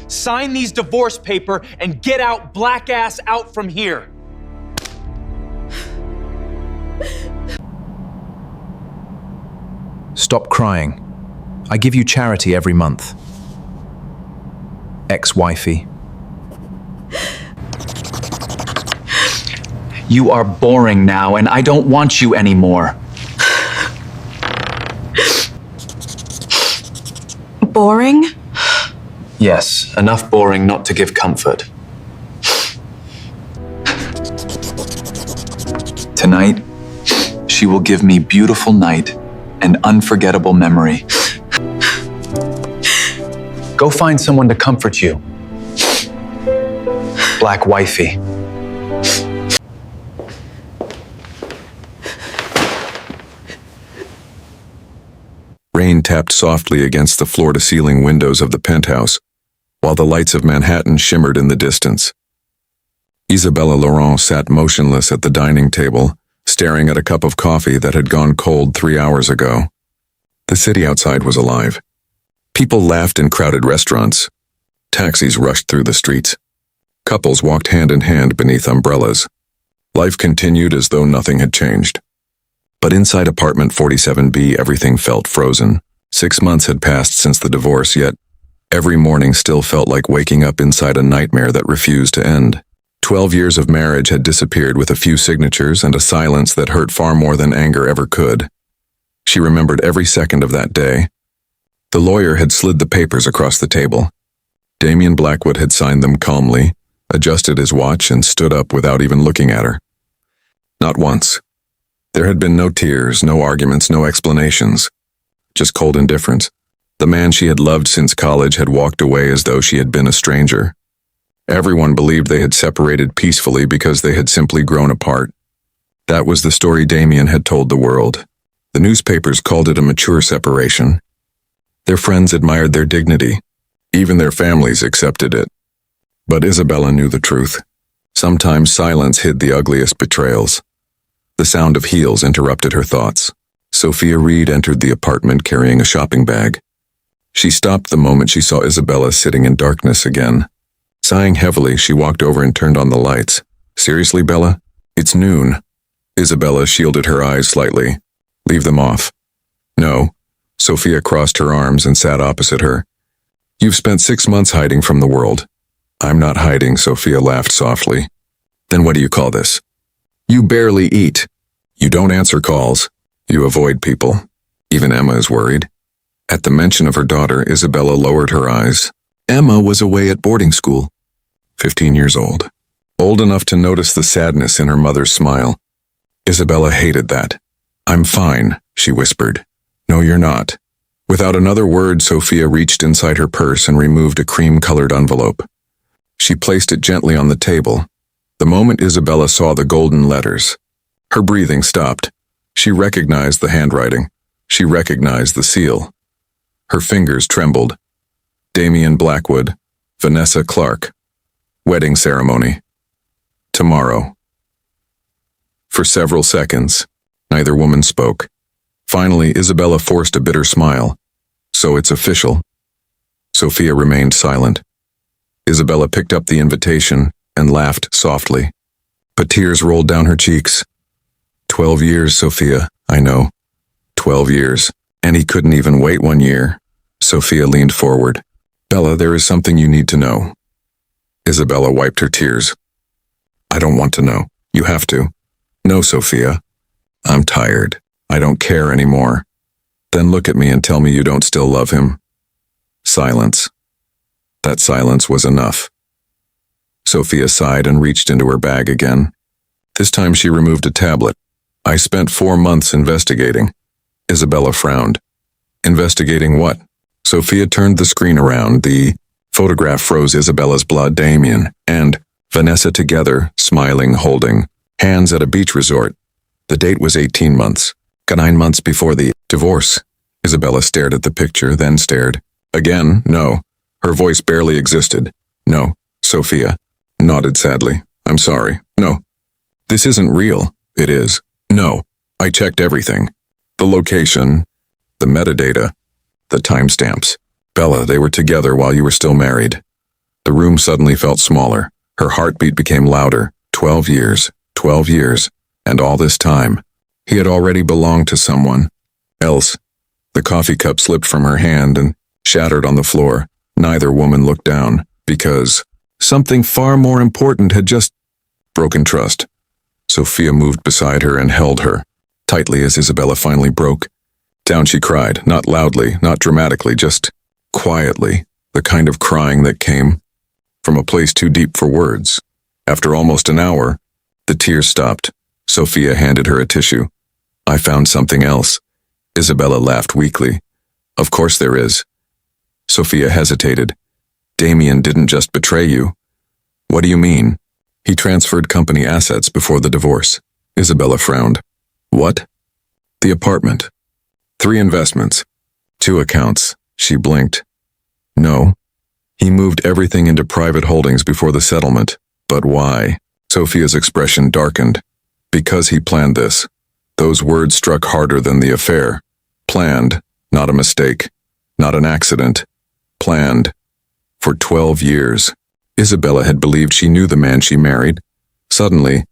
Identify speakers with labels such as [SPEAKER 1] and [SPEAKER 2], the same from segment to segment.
[SPEAKER 1] sign these divorce papers and get out, black ass out from here.
[SPEAKER 2] Stop crying. I give you charity every month. Ex-wifey.
[SPEAKER 3] You are boring now, and I don't want you anymore.
[SPEAKER 4] Boring?
[SPEAKER 3] Yes, enough boring not to give comfort. Tonight, she will give me beautiful night and unforgettable memory. Go find someone to comfort you. Black wifey.
[SPEAKER 5] Rain tapped softly against the floor-to-ceiling windows of the penthouse, while the lights of Manhattan shimmered in the distance. Isabella Laurent sat motionless at the dining table, staring at a cup of coffee that had gone cold 3 hours ago. The city outside was alive. People laughed in crowded restaurants. Taxis rushed through the streets. Couples walked hand in hand beneath umbrellas. Life continued as though nothing had changed. But inside apartment 47B, everything felt frozen. 6 months had passed since the divorce, yet every morning still felt like waking up inside a nightmare that refused to end. 12 years of marriage had disappeared with a few signatures and a silence that hurt far more than anger ever could. She remembered every second of that day. The lawyer had slid the papers across the table. Damian Blackwood had signed them calmly, adjusted his watch, and stood up without even looking at her. Not once. There had been no tears, no arguments, no explanations. Just cold indifference. The man she had loved since college had walked away as though she had been a stranger. Everyone believed they had separated peacefully because they had simply grown apart. That was the story Damian had told the world. The newspapers called it a mature separation. Their friends admired their dignity. Even their families accepted it. But Isabella knew the truth. Sometimes silence hid the ugliest betrayals. The sound of heels interrupted her thoughts. Sophia Reed entered the apartment carrying a shopping bag. She stopped the moment she saw Isabella sitting in darkness again. Sighing heavily, she walked over and turned on the lights. Seriously, Bella? It's noon. Isabella shielded her eyes slightly. Leave them off. No. Sophia crossed her arms and sat opposite her. You've spent 6 months hiding from the world. I'm not hiding, Sophia laughed softly. Then what do you call this? You barely eat. You don't answer calls. You avoid people. Even Emma is worried. At the mention of her daughter, Isabella lowered her eyes. Emma was away at boarding school. 15 years old. Old enough to notice the sadness in her mother's smile. Isabella hated that. I'm fine, she whispered. No, you're not. Without another word, Sophia reached inside her purse and removed a cream-colored envelope. She placed it gently on the table. The moment Isabella saw the golden letters, her breathing stopped. She recognized the handwriting. She recognized the seal. Her fingers trembled. Damian Blackwood, Vanessa Clark. Wedding ceremony. Tomorrow. For several seconds, neither woman spoke. Finally, Isabella forced a bitter smile. So it's official. Sophia remained silent. Isabella picked up the invitation and laughed softly, but tears rolled down her cheeks. 12 years, Sophia, I know. 12 years, and he couldn't even wait 1 year. Sophia leaned forward. Bella, there is something you need to know. Isabella wiped her tears. I don't want to know. You have to. No, Sophia. I'm tired. I don't care anymore. Then look at me and tell me you don't still love him. Silence. That silence was enough. Sophia sighed and reached into her bag again. This time she removed a tablet. I spent 4 months investigating. Isabella frowned. Investigating what? Sophia turned the screen around. The photograph froze Isabella's blood. Damian and Vanessa together, smiling, holding hands at a beach resort. The date was 18 months. 9 months before the divorce. Isabella stared at the picture, then stared. Again, no. Her voice barely existed. No, Sophia nodded sadly. I'm sorry. No. This isn't real. It is. No. I checked everything. The location, the metadata, the timestamps. Bella, they were together while you were still married. The room suddenly felt smaller. Her heartbeat became louder. 12 years, 12 years, and all this time, he had already belonged to someone else. The coffee cup slipped from her hand and shattered on the floor. Neither woman looked down, because something far more important had just broken trust. Sophia moved beside her and held her tightly as Isabella finally broke. Down she cried, not loudly, not dramatically, just quietly, the kind of crying that came from a place too deep for words. After almost an hour, the tears stopped. Sophia handed her a tissue. I found something else. Isabella laughed weakly. Of course there is. Sophia hesitated. Damien didn't just betray you. What do you mean? He transferred company assets before the divorce. Isabella frowned. What? The apartment. 3 investments. 2 accounts. She blinked. No. He moved everything into private holdings before the settlement. But why? Sophia's expression darkened. Because he planned this. Those words struck harder than the affair. Planned, not a mistake, not an accident. Planned. For 12 years, Isabella had believed she knew the man she married. Suddenly,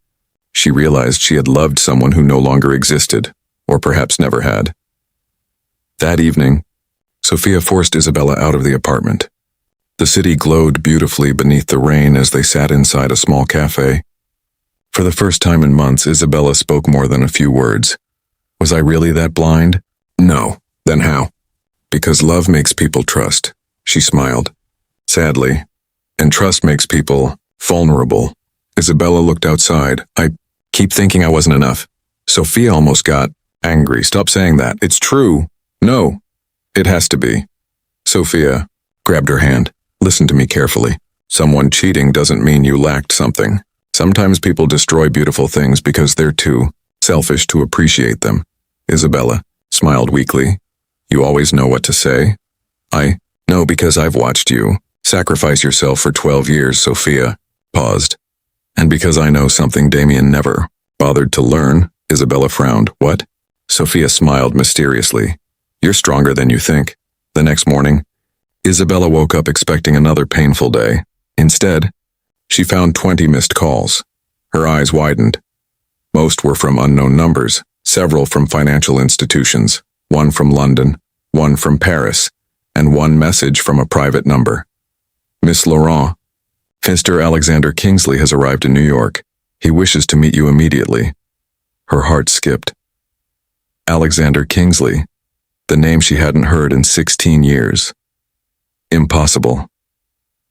[SPEAKER 5] she realized she had loved someone who no longer existed, or perhaps never had. That evening, Sophia forced Isabella out of the apartment. The city glowed beautifully beneath the rain as they sat inside a small cafe. For the first time in months, Isabella spoke more than a few words. Was I really that blind? No. Then how? Because love makes people trust. She smiled. Sadly. And trust makes people vulnerable. Isabella looked outside. I keep thinking I wasn't enough. Sophia almost got angry. Stop saying that. It's true. No. It has to be. Sophia grabbed her hand. Listen to me carefully. Someone cheating doesn't mean you lacked something. Sometimes people destroy beautiful things because they're too selfish to appreciate them. Isabella smiled weakly. You always know what to say? I know because I've watched you sacrifice yourself for 12 years, Sophia paused. And because I know something Damien never bothered to learn, Isabella frowned. What? Sophia smiled mysteriously. You're stronger than you think. The next morning, Isabella woke up expecting another painful day. Instead, she found 20 missed calls. Her eyes widened. Most were from unknown numbers, several from financial institutions, one from London, one from Paris, and one message from a private number. Miss Laurent, Mr. Alexander Kingsley has arrived in New York. He wishes to meet you immediately. Her heart skipped. Alexander Kingsley, the name she hadn't heard in 16 years. Impossible.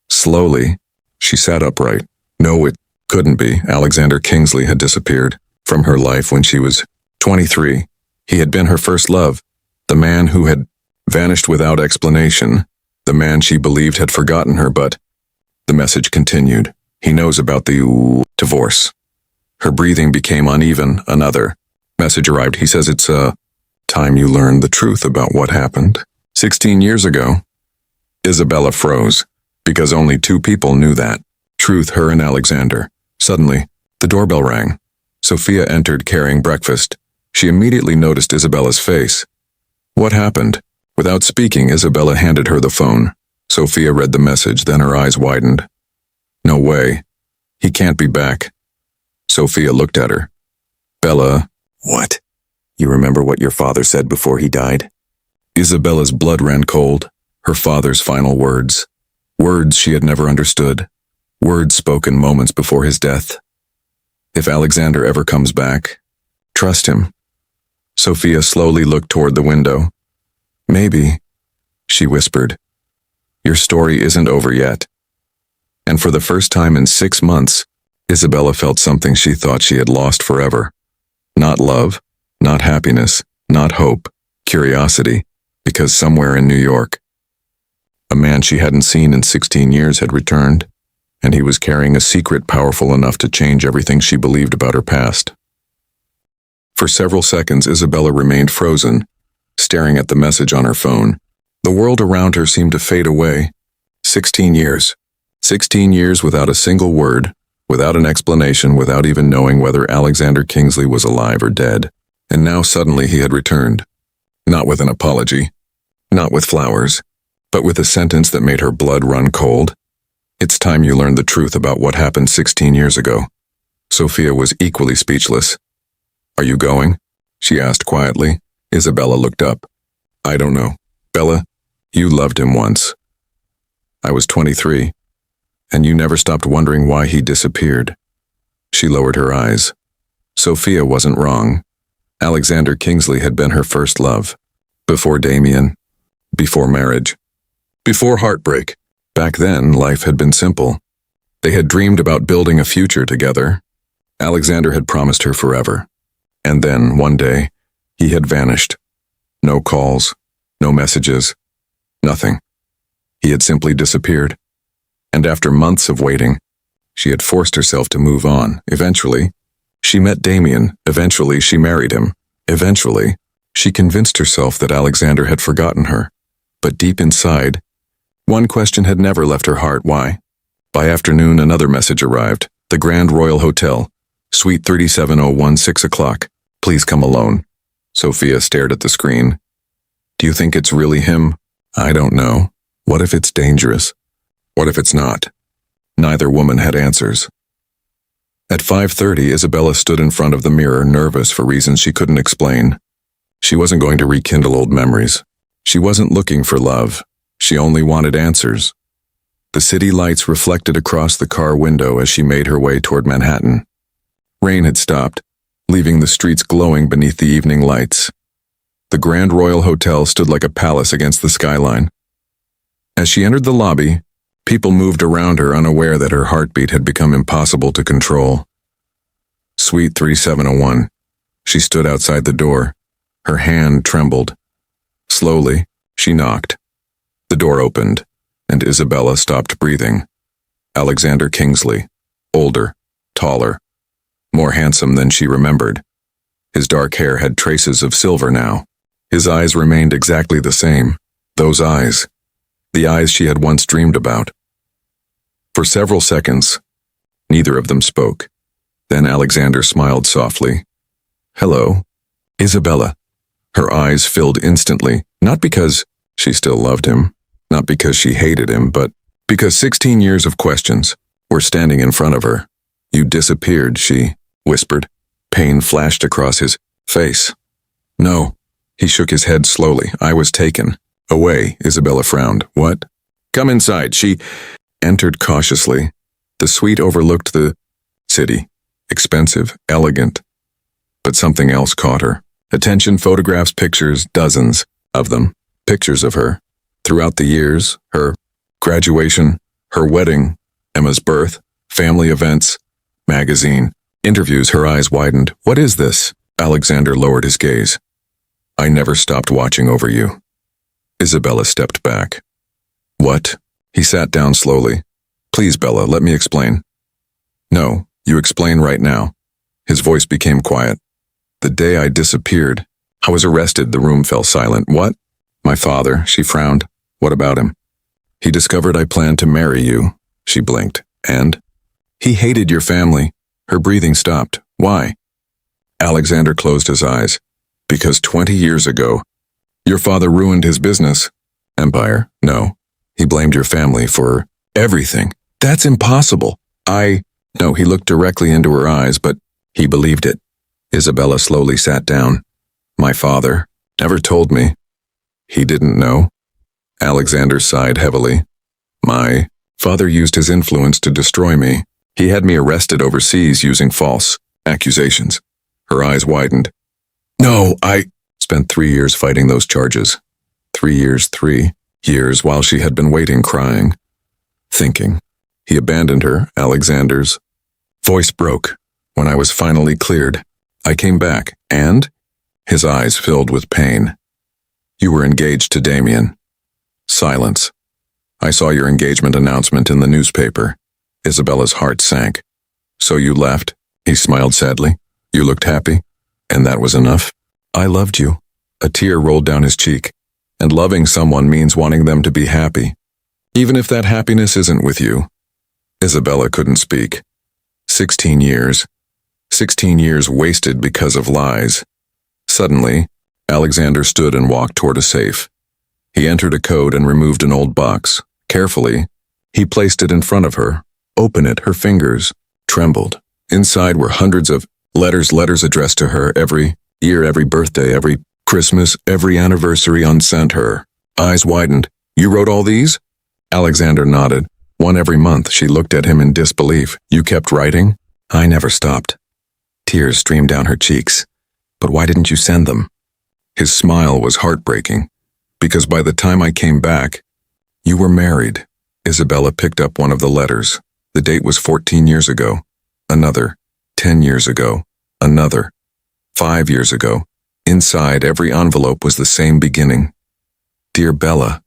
[SPEAKER 5] Slowly, she sat upright. No, it couldn't be. Alexander Kingsley had disappeared from her life when she was 23. He had been her first love, the man who had vanished without explanation, the man she believed had forgotten her, but the message continued. He knows about the divorce. Her breathing became uneven. Another message arrived. He says it's time you learned the truth about what happened 16 years ago. Isabella froze, because only 2 people knew that truth, her and Alexander. Suddenly, the doorbell rang. Sophia entered carrying breakfast. She immediately noticed Isabella's face. What happened? Without speaking, Isabella handed her the phone. Sophia read the message, then her eyes widened. No way. He can't be back. Sophia looked at her. Bella. What? You remember what your father said before he died? Isabella's blood ran cold. Her father's final words. Words she had never understood. Words spoken moments before his death. If Alexander ever comes back, trust him. Sophia slowly looked toward the window. Maybe, she whispered. Your story isn't over yet. And for the first time in 6 months, Isabella felt something she thought she had lost forever. Not love, not happiness, not hope, curiosity, because somewhere in New York, a man she hadn't seen in 16 years had returned, and he was carrying a secret powerful enough to change everything she believed about her past. For several seconds, Isabella remained frozen, staring at the message on her phone. The world around her seemed to fade away. 16 years. 16 years without a single word, without an explanation, without even knowing whether Alexander Kingsley was alive or dead. And now suddenly he had returned. Not with an apology, not with flowers, but with a sentence that made her blood run cold. It's time you learned the truth about what happened 16 years ago. Sophia was equally speechless. Are you going? She asked quietly. Isabella looked up. I don't know. Bella, you loved him once. I was 23, and you never stopped wondering why he disappeared. She lowered her eyes. Sophia wasn't wrong. Alexander Kingsley had been her first love. Before Damien. Before marriage. Before heartbreak. Back then, life had been simple. They had dreamed about building a future together. Alexander had promised her forever. And then, one day, he had vanished. No calls, no messages, nothing. He had simply disappeared. And after months of waiting, she had forced herself to move on. Eventually, she met Damien. Eventually, she married him. Eventually, she convinced herself that Alexander had forgotten her. But deep inside, one question had never left her heart. Why? By afternoon, another message arrived. The Grand Royal Hotel, Suite 3701, 6 o'clock. Please come alone. Sophia stared at the screen. Do you think it's really him? I don't know. What if it's dangerous? What if it's not? Neither woman had answers. At 5:30, Isabella stood in front of the mirror, nervous for reasons she couldn't explain. She wasn't going to rekindle old memories. She wasn't looking for love. She only wanted answers. The city lights reflected across the car window as she made her way toward Manhattan. Rain had stopped, leaving the streets glowing beneath the evening lights. The Grand Royal Hotel stood like a palace against the skyline. As she entered the lobby, people moved around her, unaware that her heartbeat had become impossible to control. Suite 3701. She stood outside the door. Her hand trembled. Slowly, she knocked. The door opened, and Isabella stopped breathing. Alexander Kingsley, older, taller, more handsome than she remembered. His dark hair had traces of silver now. His eyes remained exactly the same. Those eyes. The eyes she had once dreamed about. For several seconds, neither of them spoke. Then Alexander smiled softly. Hello, Isabella. Her eyes filled instantly, not because she still loved him, not because she hated him, but because 16 years of questions were standing in front of her. You disappeared, she whispered. Pain flashed across his face. No. He shook his head slowly. I was taken. Away, Isabella frowned. What? Come inside. She entered cautiously. The suite overlooked the city. Expensive, elegant. But something else caught her. Attention, photographs, pictures, dozens of them. Pictures of her. Throughout the years, her graduation, her wedding, Emma's birth, family events, magazine, interviews. Her eyes widened. What is this? Alexander lowered his gaze. I never stopped watching over you. Isabella stepped back. What? He sat down slowly. Please, Bella, let me explain. No, you explain right now. His voice became quiet. The day I disappeared, I was arrested. The room fell silent. What? My father, she frowned. What about him? He discovered I planned to marry you. She blinked. And? He hated your family. Her breathing stopped. Why? Alexander closed his eyes. Because 20 years ago, your father ruined his business. Empire. No. He blamed your family for everything. That's impossible. No, he looked directly into her eyes, but he believed it. Isabella slowly sat down. My father never told me. He didn't know. Alexander sighed heavily. My father used his influence to destroy me. He had me arrested overseas using false accusations. Her eyes widened. No, I spent 3 years fighting those charges. 3 years while she had been waiting, crying, thinking. He abandoned her, Alexander's voice broke. When I was finally cleared, I came back, and his eyes filled with pain. You were engaged to Damien. Silence. I saw your engagement announcement in the newspaper. Isabella's heart sank. So you left? He smiled sadly. You looked happy, and that was enough. I loved you. A tear rolled down his cheek. And loving someone means wanting them to be happy, even if that happiness isn't with you. Isabella couldn't speak. 16 years. 16 years wasted because of lies. Suddenly, Alexander stood and walked toward a safe. He entered a code and removed an old box. Carefully, He placed it in front of her. Open it, her fingers trembled. Inside were hundreds of letters addressed to her every year, every birthday, every Christmas, every anniversary unsent her. Eyes widened. You wrote all these? Alexander nodded. One every month. She looked at him in disbelief. You kept writing? I never stopped. Tears streamed down her cheeks. But why didn't you send them? His smile was heartbreaking. Because by the time I came back, you were married. Isabella picked up one of the letters. The date was 14 years ago. Another. 10 years ago. Another. 5 years ago. Inside every envelope was the same beginning. Dear Bella.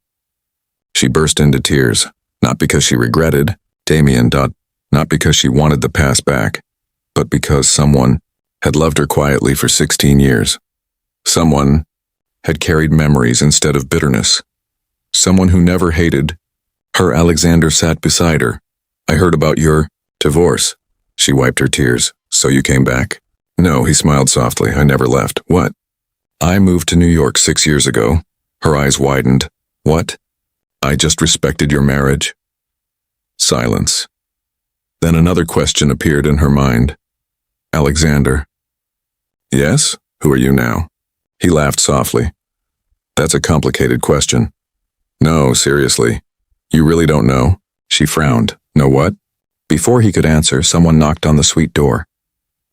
[SPEAKER 5] She burst into tears, not because she regretted Damien. Not because she wanted the past back, but because someone had loved her quietly for 16 years. Someone had carried memories instead of bitterness. Someone who never hated her. Alexander sat beside her. I heard about your divorce. She wiped her tears. So you came back? No, he smiled softly. I never left. What? I moved to New York 6 years ago. Her eyes widened. What? I just respected your marriage. Silence. Then another question appeared in her mind. Alexander. Yes? Who are you now? He laughed softly. That's a complicated question. No, seriously. You really don't know? She frowned. Know what? Before he could answer, someone knocked on the suite door.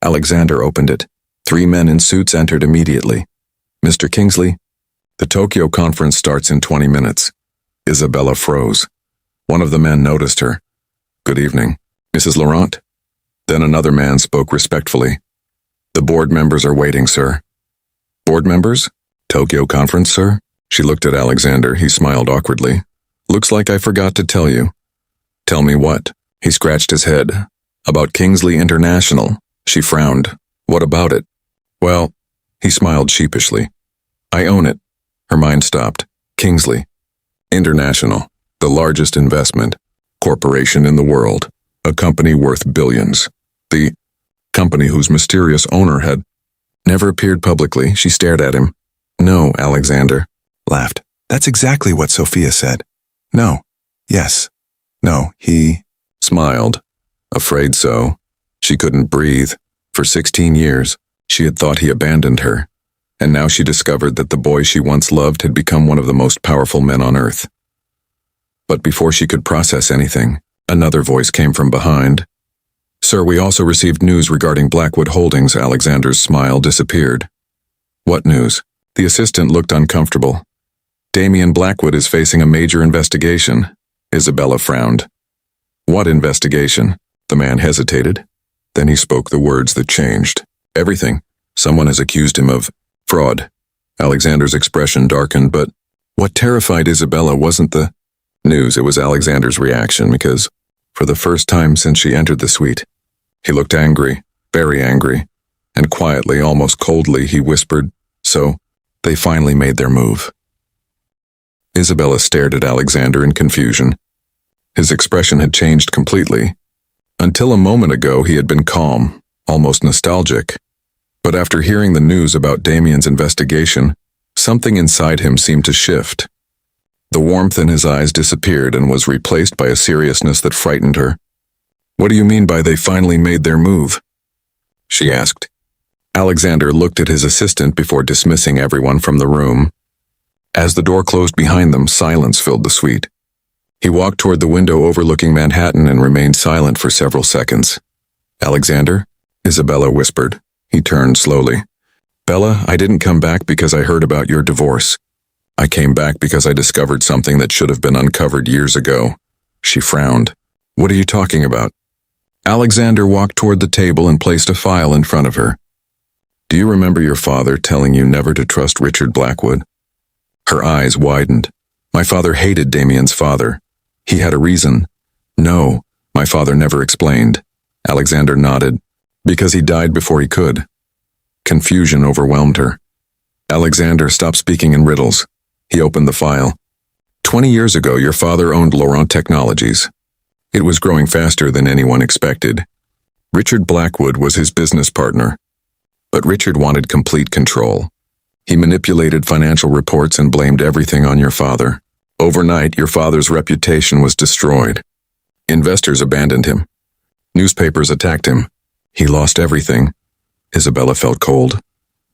[SPEAKER 5] Alexander opened it. 3 men in suits entered immediately. Mr. Kingsley, the Tokyo conference starts in 20 minutes. Isabella froze. One of the men noticed her. Good evening, Mrs. Laurent. Then another man spoke respectfully. The board members are waiting, sir. Board members? Tokyo conference, sir? She looked at Alexander. He smiled awkwardly. Looks like I forgot to tell you. Tell me what? He scratched his head. About Kingsley International. She frowned. What about it? Well, he smiled sheepishly. I own it. Her mind stopped. Kingsley International, the largest investment corporation in the world, a company worth billions. The company whose mysterious owner had never appeared publicly. She stared at him. No, Alexander laughed. That's exactly what Sophia said. No. Yes. No, he smiled. Afraid so. She couldn't breathe. For 16 years, she had thought he abandoned her. And now she discovered that the boy she once loved had become one of the most powerful men on earth. But before she could process anything, another voice came from behind. Sir, we also received news regarding Blackwood Holdings. Alexander's smile disappeared. What news? The assistant looked uncomfortable. Damien Blackwood is facing a major investigation. Isabella frowned. What investigation? The man hesitated. Then he spoke the words that changed everything. Someone has accused him of fraud. Alexander's expression darkened, but what terrified Isabella wasn't the news, it was Alexander's reaction, because for the first time since she entered the suite, he looked angry, very angry, and quietly, almost coldly, he whispered, So, they finally made their move. Isabella stared at Alexander in confusion. His expression had changed completely. Until a moment ago, he had been calm, almost nostalgic. But after hearing the news about Damien's investigation, something inside him seemed to shift. The warmth in his eyes disappeared and was replaced by a seriousness that frightened her. What do you mean by they finally made their move? She asked. Alexander looked at his assistant before dismissing everyone from the room. As the door closed behind them, silence filled the suite. He walked toward the window overlooking Manhattan and remained silent for several seconds. Alexander? Isabella whispered. He turned slowly. Bella, I didn't come back because I heard about your divorce. I came back because I discovered something that should have been uncovered years ago. She frowned. What are you talking about? Alexander walked toward the table and placed a file in front of her. Do you remember your father telling you never to trust Richard Blackwood? Her eyes widened. My father hated Damien's father. He had a reason. No, my father never explained. Alexander nodded. Because he died before he could. Confusion overwhelmed her. Alexander stopped speaking in riddles. He opened the file. 20 years ago, your father owned Laurent Technologies. It was growing faster than anyone expected. Richard Blackwood was his business partner. But Richard wanted complete control. He manipulated financial reports and blamed everything on your father. Overnight, your father's reputation was destroyed. Investors abandoned him. Newspapers attacked him. He lost everything. Isabella felt cold.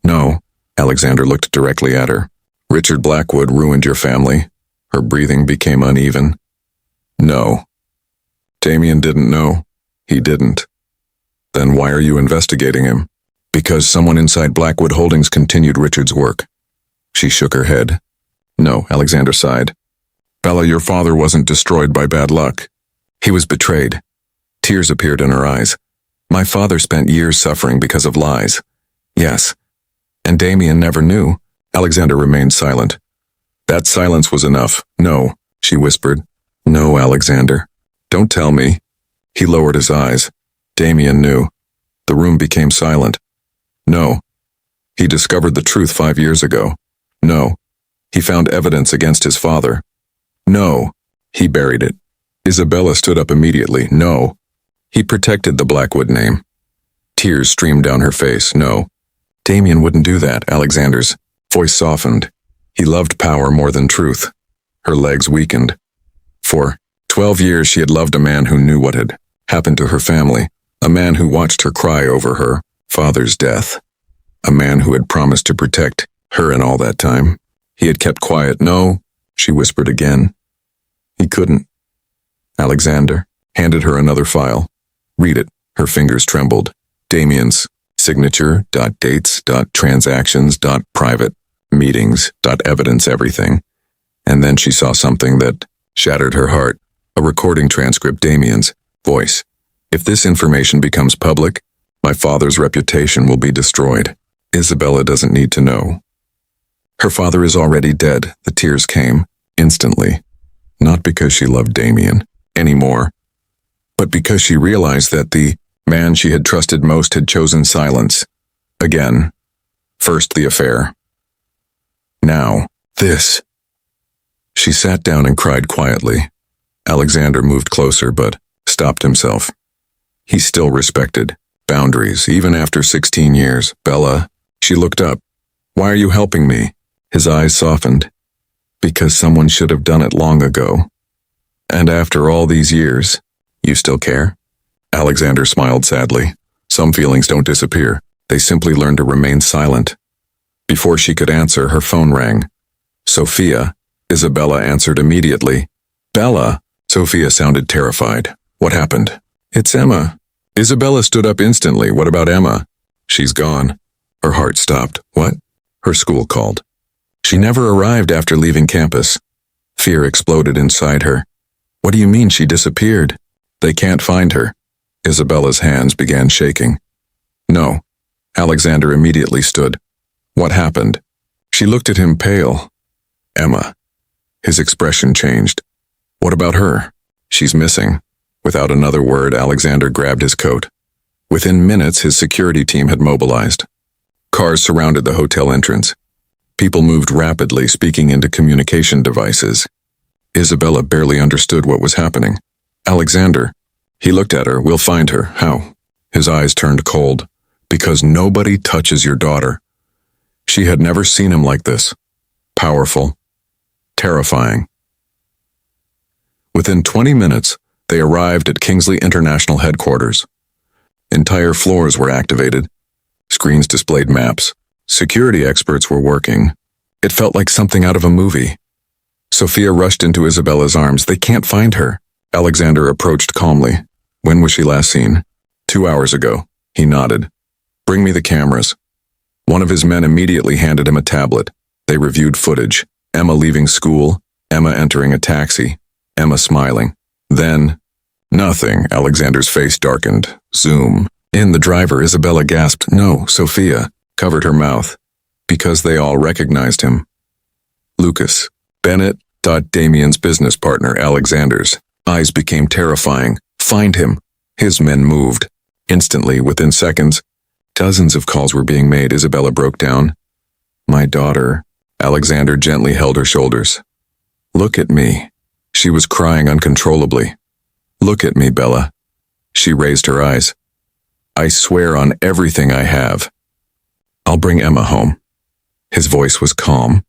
[SPEAKER 5] No, Alexander looked directly at her. Richard Blackwood ruined your family. Her breathing became uneven. No. Damien didn't know. He didn't. Then why are you investigating him? Because someone inside Blackwood Holdings continued Richard's work. She shook her head. No, Alexander sighed. Bella, your father wasn't destroyed by bad luck. He was betrayed. Tears appeared in her eyes. My father spent years suffering because of lies. Yes. And Damien never knew. Alexander remained silent. That silence was enough. No, she whispered. No, Alexander. Don't tell me. He lowered his eyes. Damien knew. The room became silent. No. He discovered the truth 5 years ago. No. He found evidence against his father. No. He buried it. Isabella stood up immediately. No. He protected the Blackwood name. Tears streamed down her face. No. Damien wouldn't do that. Alexander's voice softened. He loved power more than truth. Her legs weakened. For 12 years she had loved a man who knew what had happened to her family, a man who watched her cry over her father's death, a man who had promised to protect her in all that time. He had kept quiet. No, she whispered again. He couldn't. Alexander handed her another file. Read it. Her fingers trembled. Damien's signature, dates, transactions, private, meetings, evidence, everything. And then she saw something that shattered her heart. A recording transcript, Damien's voice. If this information becomes public, my father's reputation will be destroyed. Isabella doesn't need to know. Her father is already dead. The tears came instantly. Not because she loved Damien anymore, but because she realized that the man she had trusted most had chosen silence. Again. First the affair. Now, this. She sat down and cried quietly. Alexander moved closer but stopped himself. He still respected boundaries, even after 16 years. Bella, she looked up. Why are you helping me? His eyes softened. Because someone should have done it long ago. And after all these years, you still care? Alexander smiled sadly. Some feelings don't disappear. They simply learn to remain silent. Before she could answer, her phone rang. Sophia. Isabella answered immediately. Bella. Sophia sounded terrified. What happened? It's Emma. Isabella stood up instantly. What about Emma? She's gone. Her heart stopped. What? Her school called. She never arrived after leaving campus. Fear exploded inside her. What do you mean she disappeared? They can't find her. Isabella's hands began shaking. No. Alexander immediately stood. What happened? She looked at him pale. Emma. His expression changed. What about her? She's missing. Without another word, Alexander grabbed his coat. Within minutes, his security team had mobilized. Cars surrounded the hotel entrance. People moved rapidly, speaking into communication devices. Isabella barely understood what was happening. Alexander. He looked at her. We'll find her. How? His eyes turned cold. Because nobody touches your daughter. She had never seen him like this. Powerful. Terrifying. Within 20 minutes, they arrived at Kingsley International headquarters. Entire floors were activated. Screens displayed maps. Security experts were working. It felt like something out of a movie. Sophia rushed into Isabella's arms. They can't find her. Alexander approached calmly. When was she last seen? 2 hours ago. He nodded. Bring me the cameras. One of his men immediately handed him a tablet. They reviewed footage. Emma leaving school. Emma entering a taxi. Emma smiling. Then, nothing. Alexander's face darkened. Zoom. In the driver, Isabella gasped. No, Sophia. Covered her mouth. Because they all recognized him. Lucas. Bennett. Damien's business partner, Alexander's. Eyes became terrifying. Find him. His men moved. Instantly, within seconds, dozens of calls were being made. Isabella broke down. My daughter. Alexander gently held her shoulders. Look at me. She was crying uncontrollably. Look at me, Bella. She raised her eyes. I swear on everything I have. I'll bring Emma home. His voice was calm,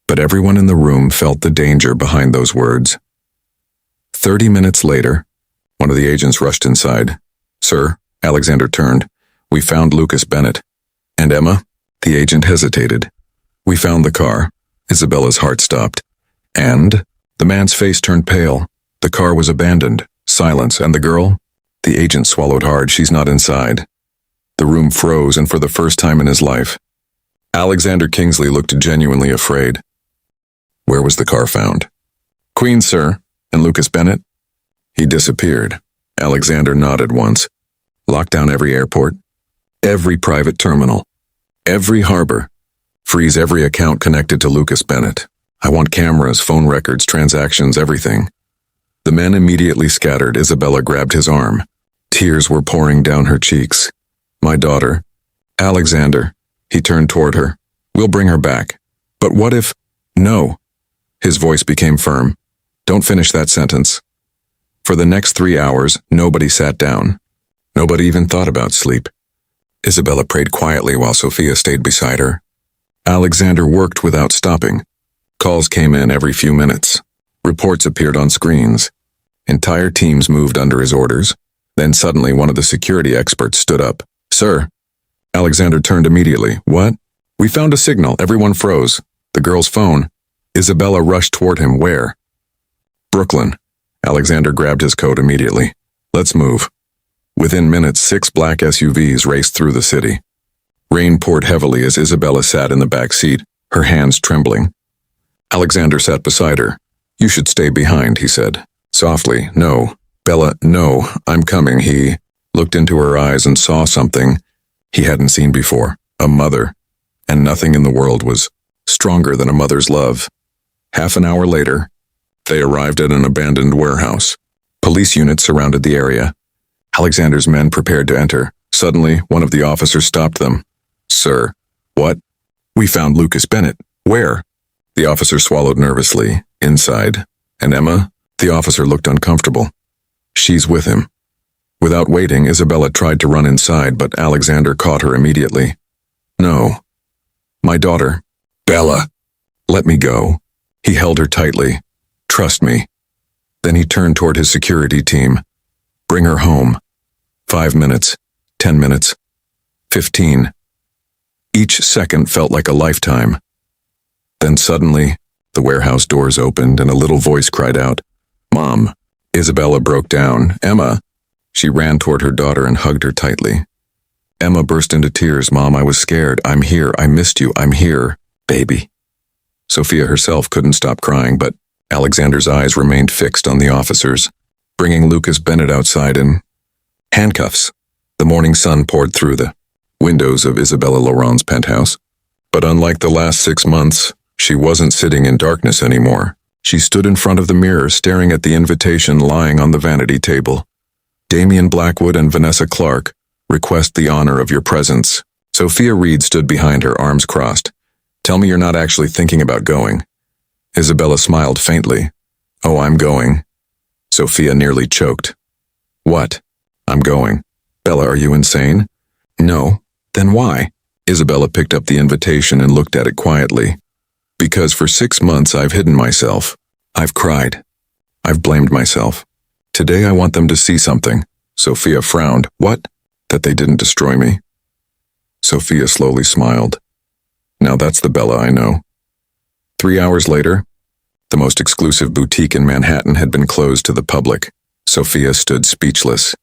[SPEAKER 5] but everyone in the room felt the danger behind those words. 30 minutes later, One of the agents rushed inside. "Sir," Alexander turned. "We found Lucas Bennett." "And Emma?" The agent hesitated. "We found the car." Isabella's heart stopped. "And?" The man's face turned pale. "The car was abandoned." Silence. "And the girl?" The agent swallowed hard. "She's not inside." The room froze, and for the first time in his life, Alexander Kingsley looked genuinely afraid. "Where was the car found?" "Queens, sir." "And Lucas Bennett?" "He disappeared." Alexander nodded once. "Lock down every airport, every private terminal, every harbor. Freeze every account connected to Lucas Bennett. I want cameras, phone records, transactions, everything." The men immediately scattered. Isabella grabbed his arm. Tears were pouring down her cheeks. "My daughter." "Alexander." He turned toward her. "We'll bring her back." "But what if—" "No." His voice became firm. "Don't finish that sentence." For the next 3 hours, nobody sat down. Nobody even thought about sleep. Isabella prayed quietly while Sophia stayed beside her. Alexander worked without stopping. Calls came in every few minutes. Reports appeared on screens. Entire teams moved under his orders. Then suddenly one of the security experts stood up. "Sir." Alexander turned immediately. "What?" "We found a signal." Everyone froze. "The girl's phone." Isabella rushed toward him. "Where?" "Brooklyn." Alexander grabbed his coat immediately. "Let's move." Within minutes, 6 black SUVs raced through the city. Rain poured heavily as Isabella sat in the back seat, her hands trembling. Alexander sat beside her. "You should stay behind," he said. Softly. "No." "Bella, no, I'm coming." He looked into her eyes and saw something he hadn't seen before. A mother. And nothing in the world was stronger than a mother's love. Half an hour later, they arrived at an abandoned warehouse. Police units surrounded the area. Alexander's men prepared to enter. Suddenly, one of the officers stopped them. "Sir." "What?" "We found Lucas Bennett." "Where?" The officer swallowed nervously. "Inside." "And Emma?" The officer looked uncomfortable. "She's with him." Without waiting, Isabella tried to run inside, but Alexander caught her immediately. "No. My daughter." "Bella." "Let me go." He held her tightly. "Trust me." Then he turned toward his security team. "Bring her home." 5 minutes, 10 minutes, 15. Each second felt like a lifetime. Then suddenly, the warehouse doors opened and a little voice cried out, "Mom." Isabella broke down. "Emma." She ran toward her daughter and hugged her tightly. Emma burst into tears. "Mom, I was scared. I'm here. I missed you. I'm here, baby." Sophia herself couldn't stop crying, but Alexander's eyes remained fixed on the officers, bringing Lucas Bennett outside in handcuffs. The morning sun poured through the windows of Isabella Laurent's penthouse. But unlike the last 6 months, she wasn't sitting in darkness anymore. She stood in front of the mirror, staring at the invitation lying on the vanity table. "Damian Blackwood and Vanessa Clark request the honor of your presence." Sophia Reed stood behind her, arms crossed. "Tell me you're not actually thinking about going." Isabella smiled faintly. "Oh, I'm going." Sophia nearly choked. "What?" "I'm going." "Bella, are you insane?" "No." "Then why?" Isabella picked up the invitation and looked at it quietly. "Because for 6 months I've hidden myself. I've cried. I've blamed myself. Today I want them to see something." Sophia frowned. "What?" "That they didn't destroy me." Sophia slowly smiled. "Now that's the Bella I know." 3 hours later, the most exclusive boutique in Manhattan had been closed to the public. Sophia stood speechless.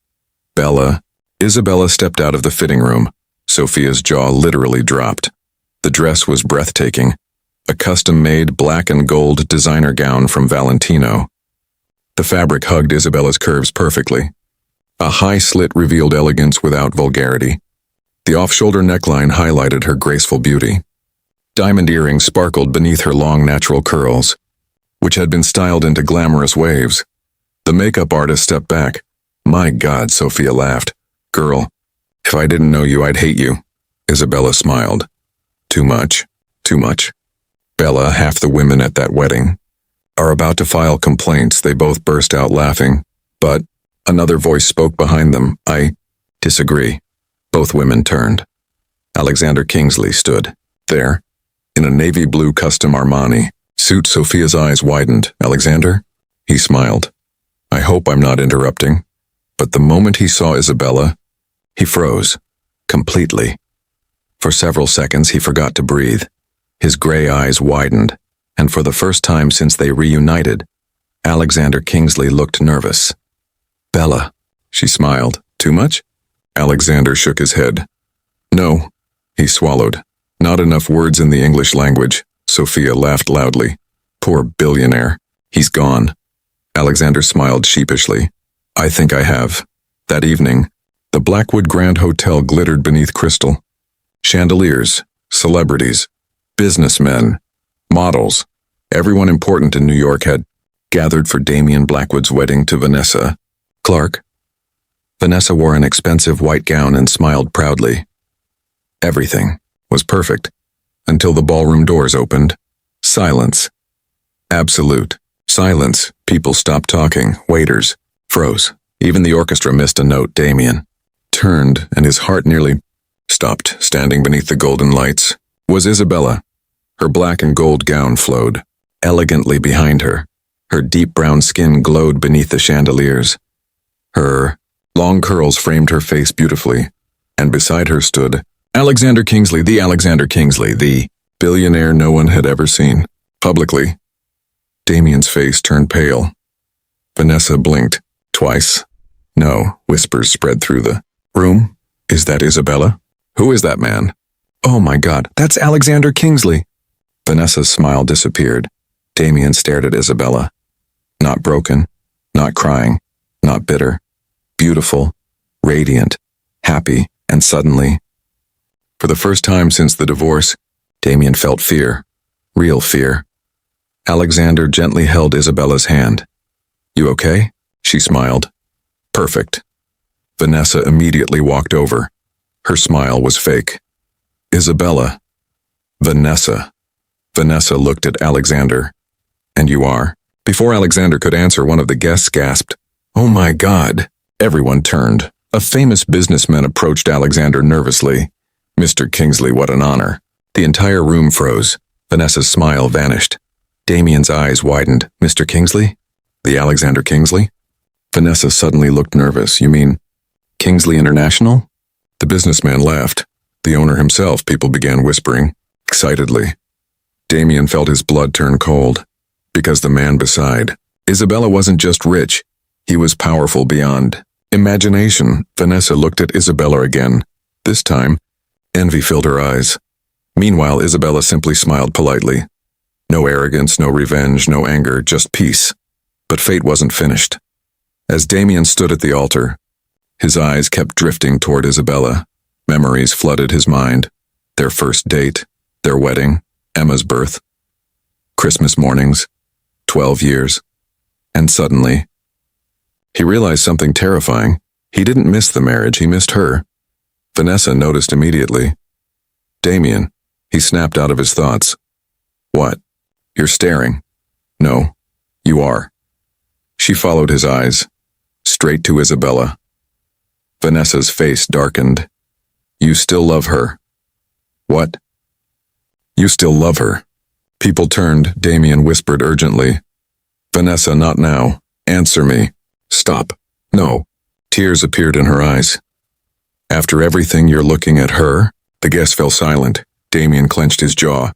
[SPEAKER 5] "Bella." Isabella stepped out of the fitting room. Sophia's jaw literally dropped. The dress was breathtaking. A custom-made black and gold designer gown from Valentino. The fabric hugged Isabella's curves perfectly. A high slit revealed elegance without vulgarity. The off-shoulder neckline highlighted her graceful beauty. Diamond earrings sparkled beneath her long natural curls, which had been styled into glamorous waves. The makeup artist stepped back. "My God," Sophia laughed. "Girl, if I didn't know you, I'd hate you." Isabella smiled. "Too much, too much." Bella, half the women at that wedding, are about to file complaints. They both burst out laughing. But another voice spoke behind them. "I disagree." Both women turned. Alexander Kingsley stood there, in a navy blue custom Armani suit. Sophia's eyes widened. "Alexander?" He smiled. "I hope I'm not interrupting." But the moment he saw Isabella, he froze, completely. For several seconds he forgot to breathe. His gray eyes widened, and for the first time since they reunited, Alexander Kingsley looked nervous. "Bella," she smiled. "Too much?" Alexander shook his head. "No," he swallowed. "Not enough words in the English language." Sophia laughed loudly. "Poor billionaire. He's gone." Alexander smiled sheepishly. "I think I have." That evening, the Blackwood Grand Hotel glittered beneath crystal. Chandeliers, celebrities, businessmen, models, everyone important in New York had gathered for Damien Blackwood's wedding to Vanessa Clark. Vanessa wore an expensive white gown and smiled proudly. Everything was perfect until the ballroom doors opened. Silence. Absolute silence. People stopped talking. Waiters froze. Even the orchestra missed a note. Damien turned, and his heart nearly stopped. Standing beneath the golden lights was Isabella. Her black and gold gown flowed elegantly behind her. Her deep brown skin glowed beneath the chandeliers. Her long curls framed her face beautifully, and beside her stood Alexander Kingsley, the billionaire no one had ever seen. Publicly, Damien's face turned pale. Vanessa blinked twice. "No," whispers spread through the room. "Is that Isabella? Who is that man?" "Oh my God, that's Alexander Kingsley." Vanessa's smile disappeared. Damien stared at Isabella. Not broken, not crying, not bitter. Beautiful, radiant, happy, and suddenly, for the first time since the divorce, Damien felt fear. Real fear. Alexander gently held Isabella's hand. "You okay?" She smiled. "Perfect." Vanessa immediately walked over. Her smile was fake. "Isabella." "Vanessa." Vanessa looked at Alexander. "And you are?" Before Alexander could answer, one of the guests gasped, "Oh my God." Everyone turned. A famous businessman approached Alexander nervously. "Mr. Kingsley, what an honor." The entire room froze. Vanessa's smile vanished. Damien's eyes widened. "Mr. Kingsley? The Alexander Kingsley?" Vanessa suddenly looked nervous. "You mean Kingsley International?" The businessman laughed. The owner himself, people began whispering, excitedly. Damien felt his blood turn cold. Because the man beside Isabella wasn't just rich, he was powerful beyond imagination. Vanessa looked at Isabella again. This time, envy filled her eyes. Meanwhile, Isabella simply smiled politely. No arrogance, no revenge, no anger, just peace. But fate wasn't finished. As Damien stood at the altar, his eyes kept drifting toward Isabella. Memories flooded his mind. Their first date, their wedding, Emma's birth, Christmas mornings, 12 years. And suddenly, he realized something terrifying. He didn't miss the marriage, he missed her. Vanessa noticed immediately. "Damien," he snapped out of his thoughts. "What? You're staring." "No, you are." She followed his eyes, straight to Isabella. Vanessa's face darkened. "You still love her." "What?" "You still love her." People turned. Damien whispered urgently. "Vanessa, not now. Answer me." "Stop." "No." Tears appeared in her eyes. "After everything, you're looking at her?" The guest fell silent. Damien clenched his jaw.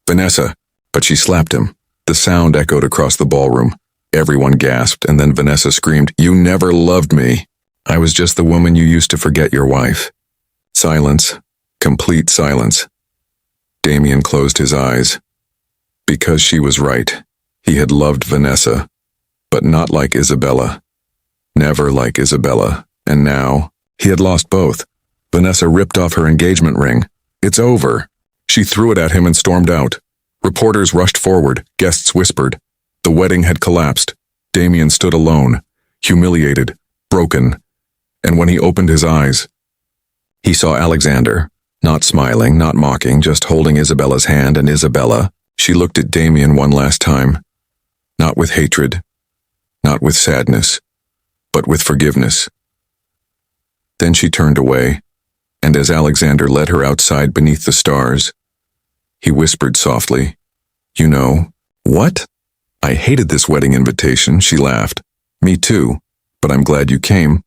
[SPEAKER 5] "Vanessa." But she slapped him. The sound echoed across the ballroom. Everyone gasped, and then Vanessa screamed, "You never loved me. I was just the woman you used to forget your wife." Silence. Complete silence. Damien closed his eyes. Because she was right. He had loved Vanessa, but not like Isabella. Never like Isabella. And now, he had lost both. Vanessa ripped off her engagement ring. "It's over." She threw it at him and stormed out. Reporters rushed forward. Guests whispered. The wedding had collapsed. Damien stood alone, humiliated, broken. And when he opened his eyes, he saw Alexander, not smiling, not mocking, just holding Isabella's hand, and Isabella, she looked at Damien one last time. Not with hatred, not with sadness, but with forgiveness. Then she turned away, and as Alexander led her outside beneath the stars, he whispered softly, "You know." "What?" "I hated this wedding invitation," she laughed. "Me too, but I'm glad you came."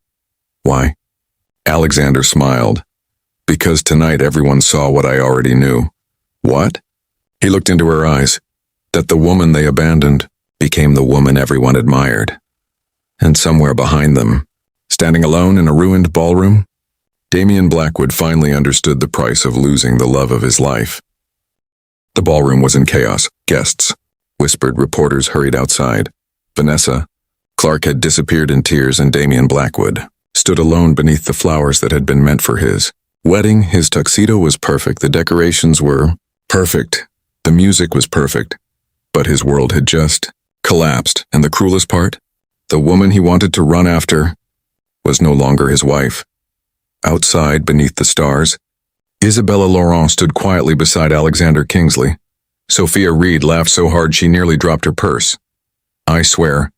[SPEAKER 5] Why? Alexander smiled. Because tonight everyone saw what I already knew. What? He looked into her eyes. That the woman they abandoned became the woman everyone admired. And somewhere behind them, standing alone in a ruined ballroom, Damian Blackwood finally understood the price of losing the love of his life. The ballroom was in chaos. Guests, whispered reporters hurried outside. Vanessa, Clark had disappeared in tears, and Damian Blackwood stood alone beneath the flowers that had been meant for his wedding. His tuxedo was perfect, the decorations were perfect, the music was perfect, but his world had just collapsed, and the cruelest part, the woman he wanted to run after was no longer his wife. Outside, beneath the stars, Isabella Laurent stood quietly beside Alexander Kingsley. Sophia Reed laughed so hard she nearly dropped her purse. I swear,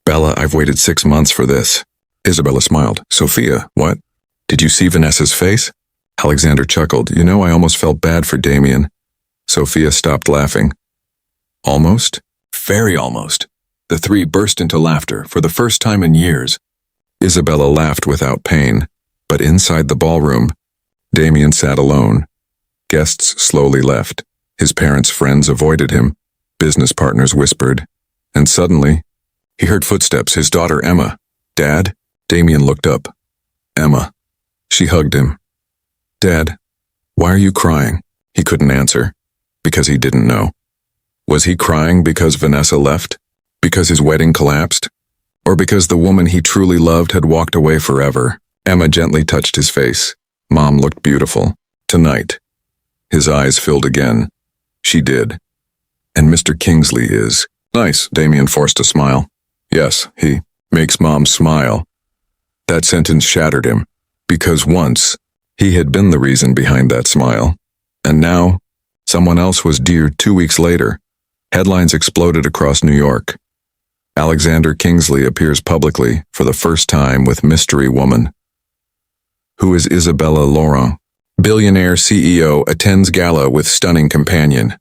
[SPEAKER 5] Bella, I've waited 6 months for this. Isabella smiled. Sophia, what? Did you see Vanessa's face? Alexander chuckled. You know, I almost felt bad for Damian. Sophia stopped laughing. Almost? Very almost. The three burst into laughter for the first time in years. Isabella laughed without pain, but inside the ballroom, Damian sat alone. Guests slowly left. His parents' friends avoided him. Business partners whispered. And suddenly, he heard footsteps. His daughter, Emma. Dad? Damian looked up. Emma. She hugged him. Dad, why are you crying? He couldn't answer, because he didn't know. Was he crying because Vanessa left? Because his wedding collapsed? Or because the woman he truly loved had walked away forever? Emma gently touched his face. Mom looked beautiful. Tonight. His eyes filled again. She did. And Mr. Kingsley is nice. Damian forced a smile. Yes, he makes Mom smile. That sentence shattered him, because once he had been the reason behind that smile. And now, someone else was dear. 2 weeks later, headlines exploded across New York. Alexander Kingsley appears publicly for the first time with mystery woman. Who is Isabella Laurent? Billionaire CEO attends gala with stunning companion.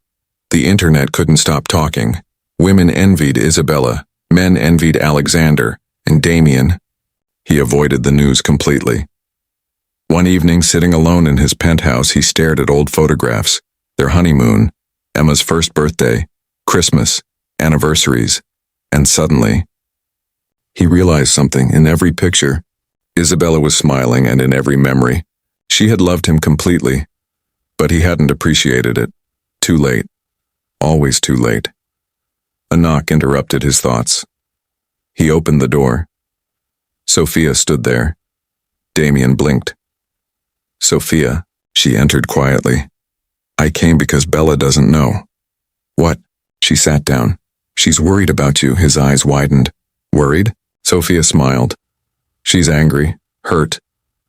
[SPEAKER 5] The internet couldn't stop talking. Women envied Isabella, men envied Alexander, and Damian. He avoided the news completely. One evening, sitting alone in his penthouse, he stared at old photographs, their honeymoon, Emma's first birthday, Christmas, anniversaries, and suddenly, he realized something. In every picture, Isabella was smiling, and in every memory, she had loved him completely, but he hadn't appreciated it. Too late. Always too late. A knock interrupted his thoughts. He opened the door. Sophia stood there. Damian blinked. Sophia, she entered quietly. I came because Bella doesn't know. What? She sat down. She's worried about you. His eyes widened. Worried? Sophia smiled. She's angry, hurt,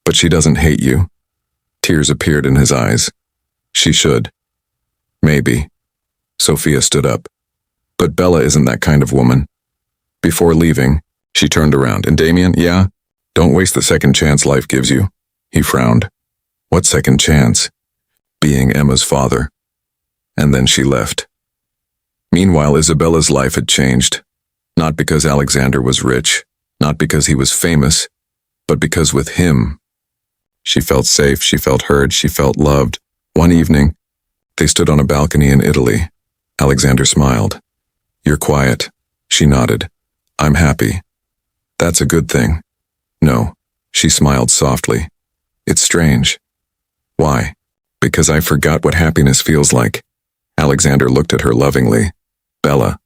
[SPEAKER 5] but she doesn't hate you. Tears appeared in his eyes. She should. Maybe. Sophia stood up. But Bella isn't that kind of woman. Before leaving, she turned around. And Damian, yeah? Don't waste the second chance life gives you. He frowned. What second chance? Being Emma's father. And then she left. Meanwhile, Isabella's life had changed. Not because Alexander was rich, not because he was famous, but because with him, she felt safe, she felt heard, she felt loved. One evening, they stood on a balcony in Italy. Alexander smiled. You're quiet. She nodded. I'm happy. That's a good thing. No, she smiled softly. It's strange. Why? Because I forgot what happiness feels like. Alexander looked at her lovingly. Bella.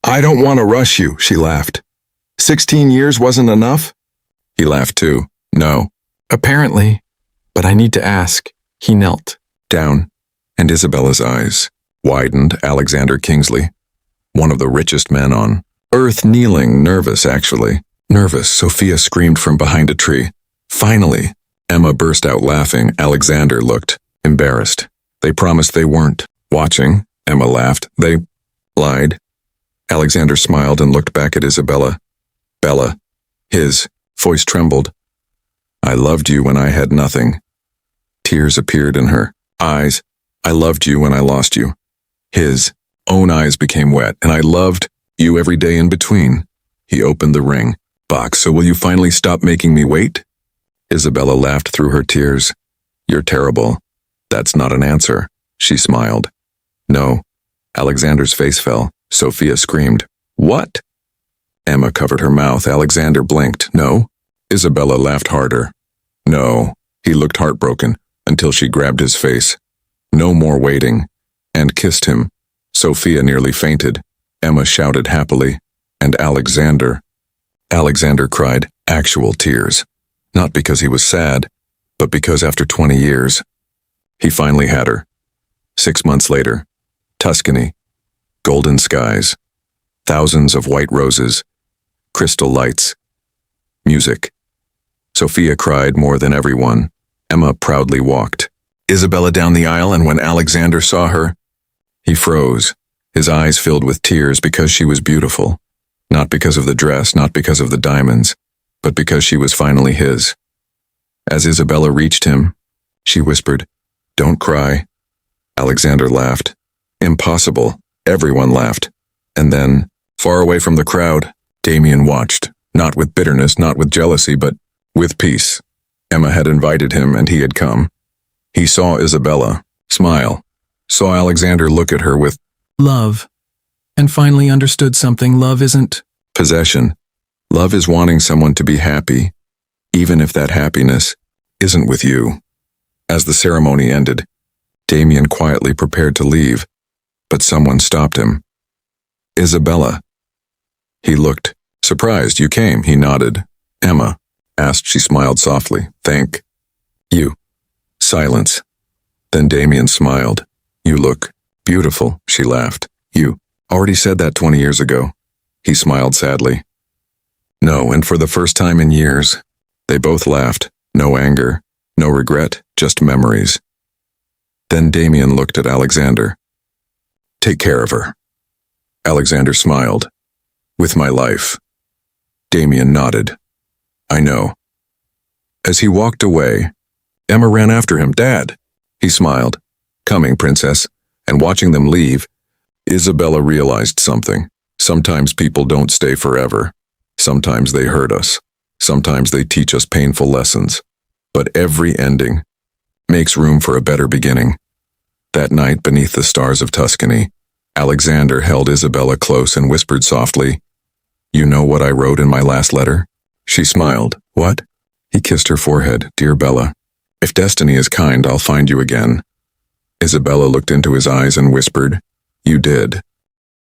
[SPEAKER 5] I don't want to rush you, she laughed. 16 years wasn't enough? He laughed too. No. Apparently. But I need to ask. He knelt down, and Isabella's eyes widened. Alexander Kingsley, one of the richest men on earth, kneeling, nervous actually. Nervous, Sophia screamed from behind a tree. Finally, Emma burst out laughing. Alexander looked embarrassed. They promised they weren't watching. Emma laughed. They lied. Alexander smiled and looked back at Isabella. Bella. His voice trembled. I loved you when I had nothing. Tears appeared in her eyes. I loved you when I lost you. His own eyes became wet, and I loved you every day in between. He opened the ring. Box, so will you finally stop making me wait? Isabella laughed through her tears. You're terrible. That's not an answer. She smiled. No. Alexander's face fell. Sophia screamed. What? Emma covered her mouth. Alexander blinked. No. Isabella laughed harder. No. He looked heartbroken until she grabbed his face. No more waiting. And kissed him. Sophia nearly fainted. Emma shouted happily. And Alexander cried actual tears. Not because he was sad, but because after 20 years, he finally had her. 6 months later, Tuscany, golden skies, thousands of white roses, crystal lights, music. Sophia cried more than everyone. Emma proudly walked Isabella down the aisle, and when Alexander saw her, he froze, his eyes filled with tears because she was beautiful. Not because of the dress, not because of the diamonds, but because she was finally his. As Isabella reached him, she whispered, "Don't cry." Alexander laughed. Impossible. Everyone laughed. And then, far away from the crowd, Damien watched, not with bitterness, not with jealousy, but with peace. Emma had invited him, and he had come. He saw Isabella smile, saw Alexander look at her with love, and finally understood something. Love isn't possession. Love is wanting someone to be happy, even if that happiness isn't with you. As the ceremony ended, Damien quietly prepared to leave, but someone stopped him. Isabella. He looked surprised. You came, he nodded. Emma asked. She smiled softly. Thank you. Silence. Then Damien smiled. You look beautiful, she laughed. You already said that 20 years ago. He smiled sadly. No, and for the first time in years, they both laughed. No anger, no regret, just memories. Then Damien looked at Alexander. Take care of her. Alexander smiled. With my life. Damien nodded. I know. As he walked away, Emma ran after him. Dad, he smiled. Coming, princess. And watching them leave, Isabella realized something. Sometimes people don't stay forever. Sometimes they hurt us. Sometimes they teach us painful lessons. But every ending makes room for a better beginning. That night, beneath the stars of Tuscany, Alexander held Isabella close and whispered softly, You know what I wrote in my last letter? She smiled. What? He kissed her forehead. Dear Bella, if destiny is kind, I'll find you again. Isabella looked into his eyes and whispered, You did.